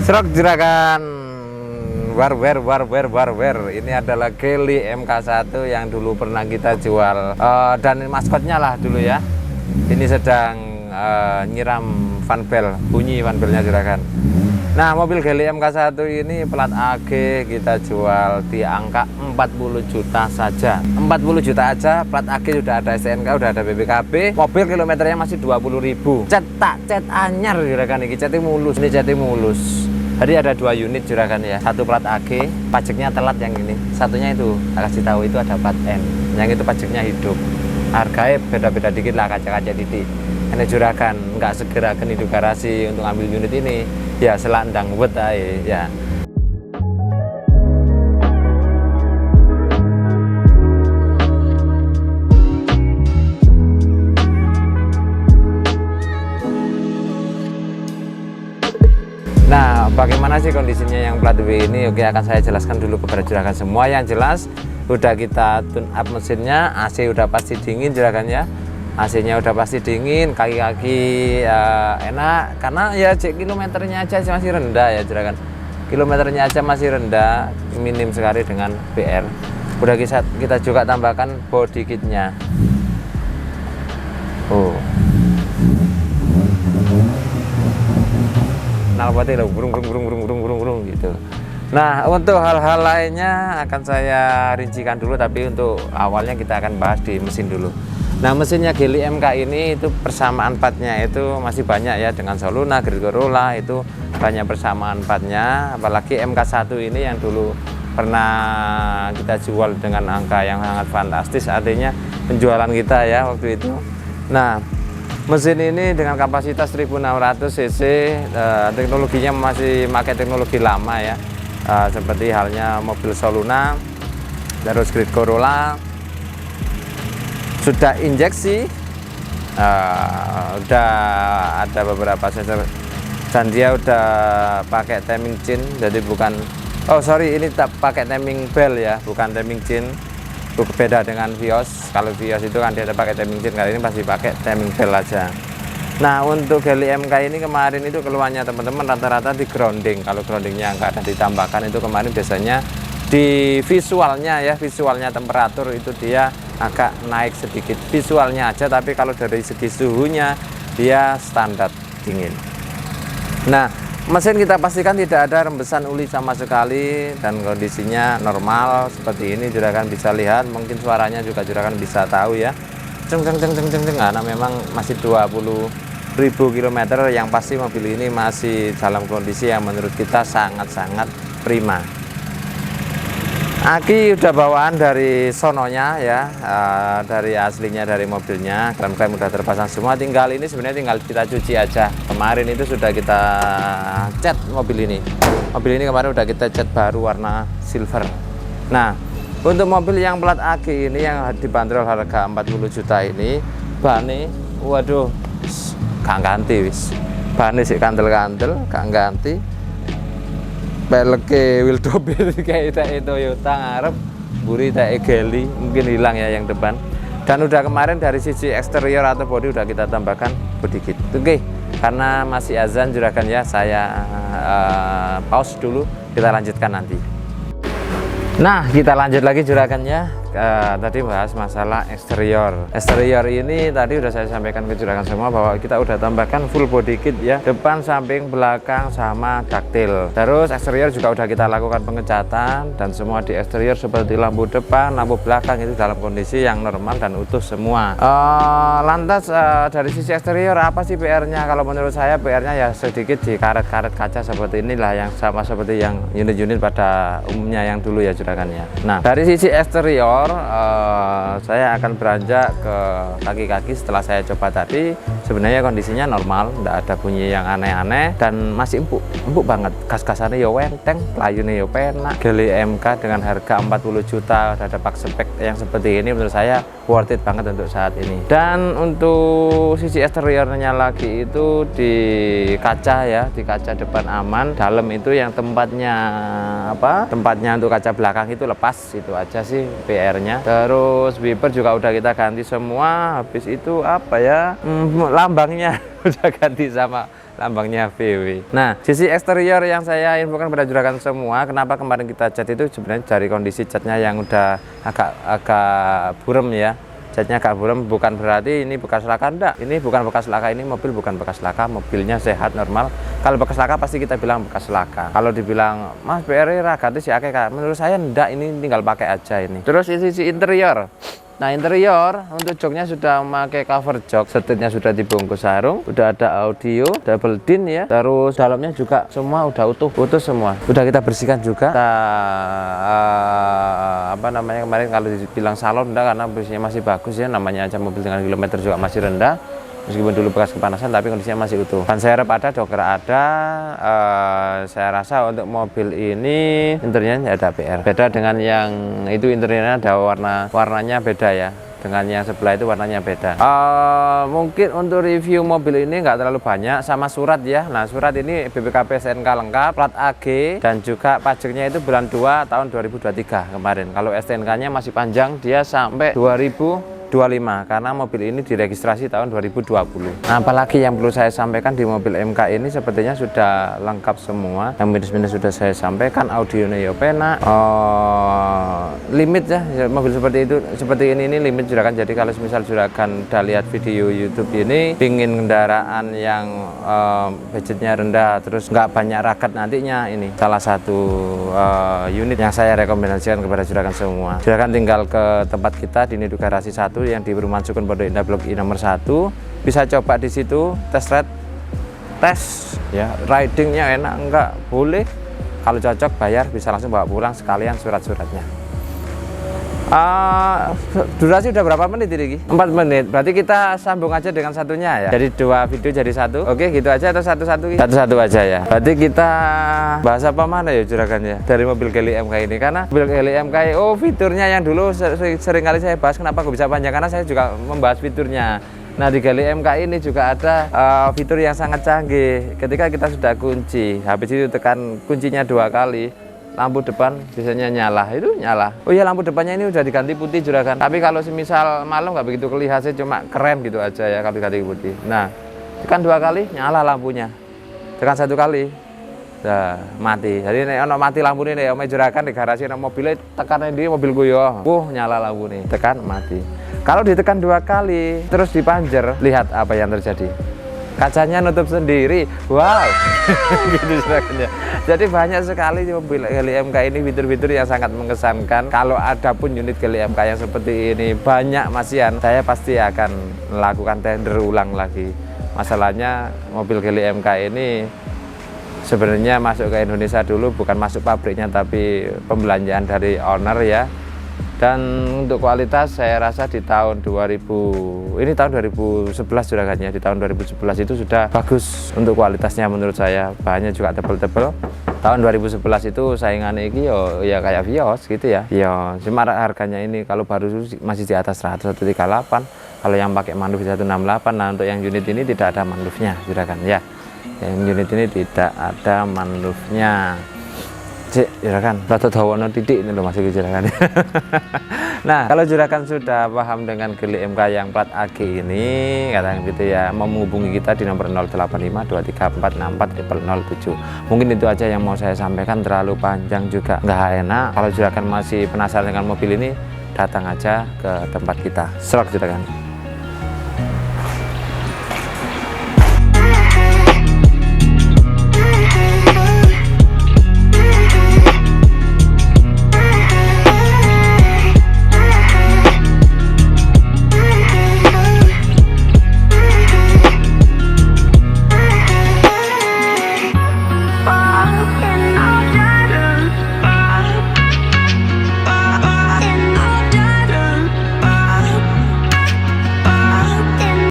Serok juragan, war. Ini adalah Geely MK1 yang dulu pernah kita jual, dan maskotnya lah dulu ya. Ini sedang nyiram fan bell, bunyi fan bellnya juragan. Nah, mobil Geely MK1 ini plat AG kita jual di angka 40 juta saja. 40 juta aja, plat AG sudah ada STNK, udah ada BPKB. Mobil kilometernya masih 20.000. Cet anyar juragan, ini catnya mulus. Ini catnya mulus. Jadi ada 2 unit juragan ya. Satu plat AG, pajaknya telat yang ini. Satunya itu, saya kasih tahu itu ada plat N. Yang itu pajaknya hidup. Harganya beda-beda dikit lah, kaca-kaca titik. Ini juragan nggak segera ke hidup garasi untuk ambil unit ini. Ya selandang buat ya. Nah, bagaimana sih kondisinya yang plat W ini? Oke, akan saya jelaskan dulu kepada juragan semua. Yang jelas udah kita tune up mesinnya, AC udah pasti dingin juragan ya. AC-nya udah pasti dingin, kaki-kaki enak, karena ya kilometernya aja masih rendah ya juragan. Kilometernya aja masih rendah, minim sekali dengan BR. Udah kita juga tambahkan body kitnya. Oh, knalpotnya loh, burung gitu. Nah, untuk hal-hal lainnya akan saya rincikan dulu, tapi untuk awalnya kita akan bahas di mesin dulu. Nah, mesinnya Geely MK ini itu persamaan partnya itu masih banyak ya, dengan Soluna, Grand Corolla itu banyak persamaan partnya. Apalagi MK1 ini yang dulu pernah kita jual dengan angka yang sangat fantastis, artinya penjualan kita ya waktu itu. Nah, mesin ini dengan kapasitas 1600 cc, teknologinya masih pakai teknologi lama ya, seperti halnya mobil Soluna, terus Grand Corolla. Sudah injeksi, udah ada beberapa sensor, dan dia udah pakai timing chain, jadi bukan, ini tak pakai timing bell ya, bukan timing chain. Beda dengan Vios. Kalau Vios itu kan dia ada pakai timing chain, kali ini pasti pakai timing bell aja. Nah, untuk Geely MK ini kemarin itu keluarnya teman-teman rata-rata di grounding. Kalau groundingnya nggak ada ditambahkan, itu kemarin biasanya di visualnya ya, visualnya temperatur itu dia agak naik sedikit visualnya aja, tapi kalau dari segi suhunya dia standar dingin. Nah, mesin kita pastikan tidak ada rembesan uli sama sekali dan kondisinya normal seperti ini. Juragan bisa lihat, mungkin suaranya juga juragan bisa tahu ya, ceng karena memang masih 20.000 km, yang pasti mobil ini masih dalam kondisi yang menurut kita sangat-sangat prima. Aki udah bawaan dari sononya ya, dari aslinya dari mobilnya, klem-klem udah terpasang semua, tinggal ini sebenarnya tinggal kita cuci aja. Kemarin itu sudah kita cat mobil ini. Mobil ini kemarin udah kita cat baru warna silver. Nah, untuk mobil yang plat AG ini yang dibanderol harga 40 juta ini, bane waduh gak ganti wis. Bane sih kantel-kantel, gak ganti. Peleke Wildobel kayak Toyota ngarep, buri kayak Geely mungkin hilang ya yang depan. Dan udah kemarin dari sisi eksterior atau bodi udah kita tambahkan body kit. Oke, karena masih azan juragan ya, saya pause dulu, kita lanjutkan nanti. Nah, kita lanjut lagi juragan ya. Tadi bahas masalah eksterior. Eksterior ini tadi udah saya sampaikan ke juragan semua bahwa kita udah tambahkan full body kit ya, depan, samping, belakang, sama daktil. Terus eksterior juga udah kita lakukan pengecatan, dan semua di eksterior seperti lampu depan, lampu belakang itu dalam kondisi yang normal dan utuh semua. Lantas dari sisi eksterior apa sih PR-nya? Kalau menurut saya PR-nya ya sedikit di karet-karet kaca seperti inilah, yang sama seperti yang unit-unit pada umumnya yang dulu ya juragan ya. Nah, dari sisi eksterior saya akan beranjak ke kaki-kaki. Setelah saya coba tadi, sebenarnya kondisinya normal, tidak ada bunyi yang aneh-aneh dan masih empuk banget. Gas-gasannya ya wenteng, layunya ya penak. Geely MK dengan harga 40 juta ada pak spek yang seperti ini, menurut saya worth it banget untuk saat ini. Dan untuk sisi eksteriornya lagi itu di kaca ya, di kaca depan aman, dalam itu yang tempatnya tempatnya untuk kaca belakang itu lepas, itu aja sih PR-nya. Terus wiper juga udah kita ganti semua. Habis itu lambangnya udah ganti sama lambangnya VW. Nah, sisi eksterior yang saya infokan pada juragan semua, kenapa kemarin kita cat itu sebenarnya dari kondisi catnya yang udah agak buram ya. Catnya agak buram bukan berarti ini bekas laka, enggak. Ini bukan bekas laka, ini mobil bukan bekas laka, mobilnya sehat normal. Kalau bekas laka pasti kita bilang bekas laka. Kalau dibilang Mas PR ganti si akeh, menurut saya enggak, ini tinggal pakai aja ini. Terus sisi interior. Nah, interior untuk joknya sudah memakai cover jok, setirnya sudah dibungkus sarung, udah ada audio double din ya, terus dalamnya juga semua udah utuh semua, udah kita bersihkan juga. Kita apa namanya, kemarin kalau dibilang salon enggak, karena bersihnya masih bagus ya, namanya aja mobil dengan kilometer juga masih rendah. Meskipun dulu bekas kepanasan tapi kondisinya masih utuh. Ban serep ada, doker ada. Saya rasa untuk mobil ini interiornya ada PR. Beda dengan yang itu, interiornya ada warnanya beda ya. Dengan yang sebelah itu warnanya beda. Mungkin untuk review mobil ini nggak terlalu banyak, sama surat ya. Nah, surat ini BPKB STNK lengkap, plat AG, dan juga pajaknya itu bulan 2 tahun 2023 kemarin. Kalau STNK-nya masih panjang, dia sampai 2025 karena mobil ini diregistrasi tahun 2020. Nah, apalagi yang perlu saya sampaikan di mobil MK ini sepertinya sudah lengkap semua. Yang minus-minus sudah saya sampaikan, audionya ya penak. Limit ya, mobil seperti ini limit juragan. Jadi kalau misal juragan udah lihat video YouTube ini, pingin kendaraan yang budgetnya rendah terus nggak banyak raket nantinya, ini salah satu unit yang saya rekomendasikan kepada juragan semua. Juragan tinggal ke tempat kita di Nidu Garasi 1 yang di Perumahan Sukun Pondok Indah Blok I nomor 1. Bisa coba di situ, tes ya, ridingnya enak enggak, boleh. Kalau cocok bayar, bisa langsung bawa pulang sekalian surat-suratnya. Durasi udah berapa menit ini? 4 menit. Berarti kita sambung aja dengan satunya ya. Jadi 2 video jadi 1. Oke, gitu aja atau satu-satu? Satu-satu aja ya. Berarti kita bahas apa mana ya juragan ya? Dari mobil Geely MK ini, karena mobil Geely MK fiturnya yang dulu sering kali saya bahas, kenapa kok bisa panjang, karena saya juga membahas fiturnya. Nah, di Geely MK ini juga ada fitur yang sangat canggih. Ketika kita sudah kunci, habis itu tekan kuncinya 2 kali, lampu depan biasanya nyala. Oh iya, lampu depannya ini udah diganti putih juragan. Tapi kalau semisal malam nggak begitu kelihatan, cuma keren gitu aja ya kalau diganti putih. Nah, tekan 2 kali nyala lampunya, tekan 1 kali nah mati. Jadi nek ono mati lampu ini nek juragan di garasi ono mobilnya, tekan di mobilku yo, nyala lampu nih, tekan mati. Kalau ditekan 2 kali terus dipanjer, lihat apa yang terjadi, kacanya nutup sendiri. Wow. Gitu juragannya. Jadi banyak sekali mobil Geely MK ini fitur-fitur yang sangat mengesankan. Kalau ada pun unit Geely MK yang seperti ini banyak masihan, saya pasti akan melakukan tender ulang lagi. Masalahnya mobil Geely MK ini sebenarnya masuk ke Indonesia dulu bukan masuk pabriknya, tapi pembelanjaan dari owner ya. Dan untuk kualitas saya rasa di tahun 2011 juragannya, di tahun 2011 itu sudah bagus untuk kualitasnya menurut saya. Bahannya juga tebel-tebel. Tahun 2011 itu saingannya ini ya kayak Vios gitu ya. Ya, cuma harganya ini kalau baru masih di atas 138. Kalau yang pakai manuf 168. Nah, untuk yang unit ini tidak ada manufnya juragan ya. Yang unit ini tidak ada manufnya. Juragan, rata dawono titik ini loh masih juragan. Nah, kalau juragan sudah paham dengan Geely MK yang plat AG ini, katakan gitu ya, mau menghubungi kita di nomor 0852346407. Mungkin itu aja yang mau saya sampaikan, terlalu panjang juga nggak enak. Kalau juragan masih penasaran dengan mobil ini, datang aja ke tempat kita. Selok juragan.